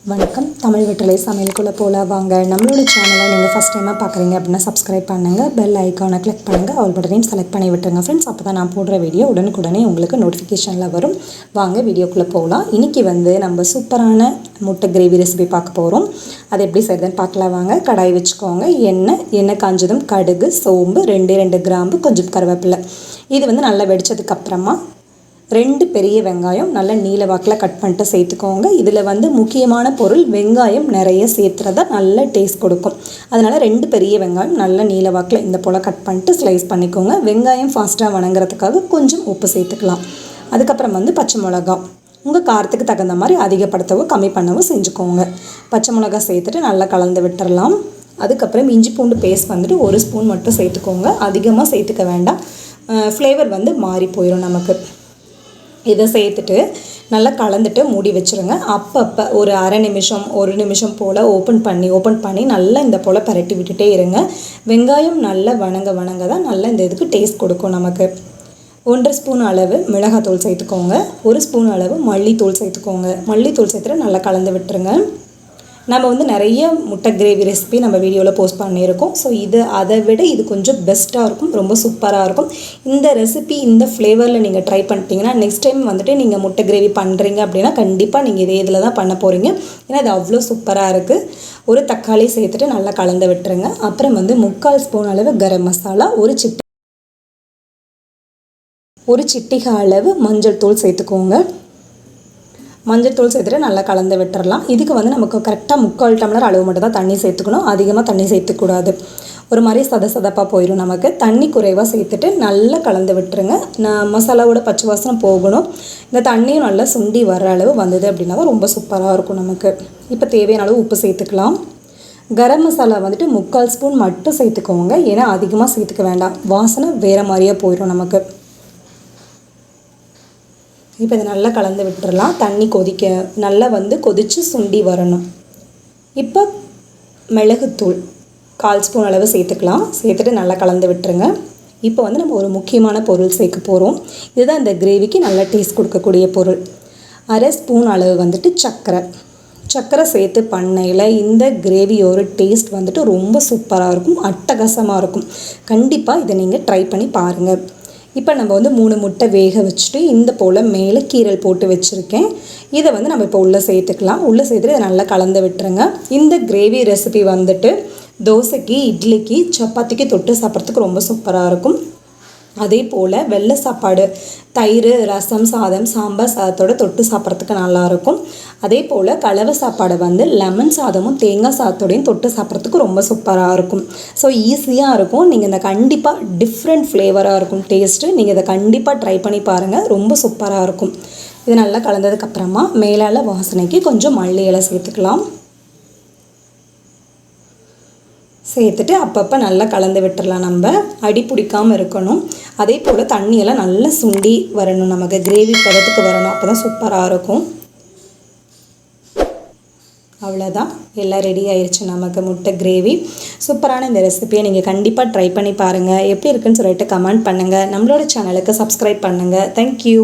வணக்கம். தமிழ் வெற்றிலை சமையலுக்குள்ளே போகலாம் வாங்க. நம்மளோட சேனலை நீங்கள் ஃபஸ்ட் டைமாக பார்க்குறீங்க அப்படின்னா சப்ஸ்கிரைப் பண்ணுங்கள், பெல் ஐக்கானை கிளிக் பண்ணுங்கள், ஆல் பட்டனையும் செலக்ட் பண்ணி விட்டுருங்க ஃப்ரெண்ட்ஸ். அப்போ தான் நான் போடுற வீடியோ உடனுக்குடனே உங்களுக்கு நோட்டிஃபிகேஷனில் வரும். வாங்க வீடியோக்குள்ளே போகலாம். இன்றைக்கி நம்ம சூப்பரான முட்டை கிரேவி ரெசிபி பார்க்க போகிறோம். அது எப்படி செய்கிறதுன்னு பார்க்கலாம் வாங்க. கடாய் வச்சுக்கோங்க. எண்ணெய் காஞ்சதும் கடுகு, சோம்பு, 2 கிராம்பு, கொஞ்சம் கருவேப்பிலை. இது நல்லா வெடித்ததுக்கப்புறமா 2 பெரிய வெங்காயம் நல்ல நீல வாக்கில் கட் பண்ணிட்டு சேர்த்துக்கோங்க. இதில் முக்கியமான பொருள் வெங்காயம் நிறைய சேர்த்துறதா நல்ல டேஸ்ட் கொடுக்கும். அதனால் 2 பெரிய வெங்காயம் நல்ல நீல வாக்கில் இந்த போல் கட் பண்ணிட்டு ஸ்லைஸ் பண்ணிக்கோங்க. வெங்காயம் ஃபாஸ்ட்டாக வணங்குறதுக்காக கொஞ்சம் உப்பு சேர்த்துக்கலாம். அதுக்கப்புறம் பச்சை மிளகா உங்கள் காரத்துக்கு தகுந்த மாதிரி அதிகப்படுத்தவோ கம்மி பண்ணவோ செஞ்சுக்கோங்க. பச்சை மிளகா சேர்த்துட்டு நல்லா கலந்து விட்டுறலாம். அதுக்கப்புறம் இஞ்சி பூண்டு பேஸ்ட் 1 ஸ்பூன் மட்டும் சேர்த்துக்கோங்க. அதிகமாக சேர்த்துக்க வேண்டாம், ஃப்ளேவர் மாறி போயிடும் நமக்கு. இதை சேர்த்துட்டு நல்லா கலந்துட்டு மூடி வச்சுருங்க. அப்பப்போ ஒரு அரை நிமிஷம் 1 நிமிஷம் போல் ஓப்பன் பண்ணி நல்லா இந்த போல் பரட்டி விட்டுட்டே இருங்க. வெங்காயம் நல்லா வணங்க தான் நல்லா இந்த இதுக்கு டேஸ்ட் கொடுக்கும் நமக்கு. 1 ஸ்பூன் அளவு மிளகாத்தூள் சேர்த்துக்கோங்க. 1 ஸ்பூன் அளவு மல்லித்தூள் சேர்த்துக்கோங்க. மல்லித்தூள் சேர்த்துட்டு நல்லா கலந்து விட்டுருங்க. நம்ம நிறைய முட்டை கிரேவி ரெசிபி நம்ம வீடியோவில் போஸ்ட் பண்ணியிருக்கோம். ஸோ அதை விட இது கொஞ்சம் பெஸ்ட்டாக இருக்கும், ரொம்ப சூப்பராக இருக்கும். இந்த ரெசிபி இந்த ஃப்ளேவரில் நீங்கள் ட்ரை பண்ணிட்டீங்கன்னா நெக்ஸ்ட் டைம் நீங்கள் முட்டை கிரேவி பண்ணுறீங்க அப்படின்னா கண்டிப்பாக நீங்கள் இதே இதில் தான் பண்ண போகிறீங்க. ஏன்னா அது அவ்வளோ சூப்பராக இருக்குது. ஒரு தக்காளி சேர்த்துட்டு நல்லா கலந்து விட்டுருங்க. அப்புறம் 3/4 ஸ்பூன் அளவு கரம் மசாலா, ஒரு சிட்டிகை அளவு மஞ்சள் தூள் சேர்த்துக்கோங்க. மஞ்சள் தூள் சேர்த்துட்டு நல்லா கலந்து விட்டுறலாம். இதுக்கு நமக்கு கரெக்டாக 3/4 டம்ளர் அளவு மட்டும் தான் தண்ணி சேர்த்துக்கணும். அதிகமாக தண்ணி சேர்த்துக்கூடாது, ஒரு மாதிரி சதப்பாக போயிடும் நமக்கு. தண்ணி குறைவாக சேர்த்துட்டு நல்லா கலந்து விட்டுருங்க. மசாலாவோட பச்சை வாசனை போகணும். இந்த தண்ணியும் நல்லா சுண்டி வர்ற அளவு வந்தது அப்படின்னா தான் ரொம்ப சூப்பராக இருக்கும் நமக்கு. இப்போ தேவையான அளவு உப்பு சேர்த்துக்கலாம். கரம் மசாலா 3/4 ஸ்பூன் மட்டும் சேர்த்துக்கோங்க. ஏன்னா அதிகமாக சேர்த்துக்க வேண்டாம், வாசனை வேறு மாதிரியே போயிடும் நமக்கு. இப்போ இதை நல்லா கலந்து விட்டுறலாம். தண்ணி நல்லா கொதித்து சுண்டி வரணும். இப்போ மிளகுத்தூள் 1/4 ஸ்பூன் அளவு சேர்த்துக்கலாம். சேர்த்துட்டு நல்லா கலந்து விட்டுருங்க. இப்போ நம்ம ஒரு முக்கியமான பொருள் சேர்க்க போகிறோம். இதுதான் இந்த கிரேவிக்கு நல்ல டேஸ்ட் கொடுக்கக்கூடிய பொருள். 1/2 ஸ்பூன் அளவு சர்க்கரை சேர்த்து பண்ணையில் இந்த கிரேவியோட டேஸ்ட் ரொம்ப சூப்பராக இருக்கும், அட்டகாசமாக இருக்கும். கண்டிப்பாக இதை நீங்கள் ட்ரை பண்ணி பாருங்கள். இப்போ நம்ம 3 முட்டை வேக வச்சுட்டு இந்த போல் மேலே கீரல் போட்டு வச்சுருக்கேன். இதை நம்ம இப்போ உள்ளே சேர்த்துக்கலாம். உள்ளே சேர்த்துட்டு இதை நல்லா கலந்து விட்டுருங்க. இந்த கிரேவி ரெசிபி தோசைக்கு, இட்லிக்கு, சப்பாத்திக்கு தொட்டு சாப்பிட்றதுக்கு ரொம்ப சூப்பராக இருக்கும். அதே போல் வெள்ளை சாப்பாடு, தயிர், ரசம் சாதம், சாம்பார் சாதத்தோடு தொட்டு சாப்பிட்றதுக்கு நல்லாயிருக்கும். அதே போல் கலவை சாப்பாடை லெமன் சாதமும் தேங்காய் சாதத்தோடையும் தொட்டு சாப்பிட்றதுக்கு ரொம்ப சூப்பராக இருக்கும். ஸோ ஈஸியாக இருக்கும். நீங்கள் இந்த கண்டிப்பாக டிஃப்ரெண்ட் ஃப்ளேவராக இருக்கும் டேஸ்ட்டு. நீங்கள் இதை கண்டிப்பாக ட்ரை பண்ணி பாருங்கள், ரொம்ப சூப்பராக இருக்கும். இது நல்லா கலந்ததுக்கப்புறமா மேலால் வாசனைக்கு கொஞ்சம் மல்லி இலை சேர்த்துக்கலாம். சேர்த்துட்டு அப்பப்போ நல்லா கலந்து விட்டுறலாம். நம்ம அடி பிடிக்காமல் இருக்கணும். அதே போல் தண்ணியெல்லாம் நல்லா சுண்டி வரணும், நமக்கு கிரேவி பதத்துக்கு வரணும். அப்போ தான் சூப்பராக இருக்கும். அவ்வளோதான், எல்லாம் ரெடி ஆயிடுச்சு நமக்கு முட்டை கிரேவி. சூப்பரான இந்த ரெசிபியை நீங்கள் கண்டிப்பாக ட்ரை பண்ணி பாருங்கள். எப்படி இருக்குன்னு சொல்லிட்டு கமெண்ட் பண்ணுங்கள். நம்மளோட சேனலுக்கு சப்ஸ்கிரைப் பண்ணுங்கள். தேங்க்யூ.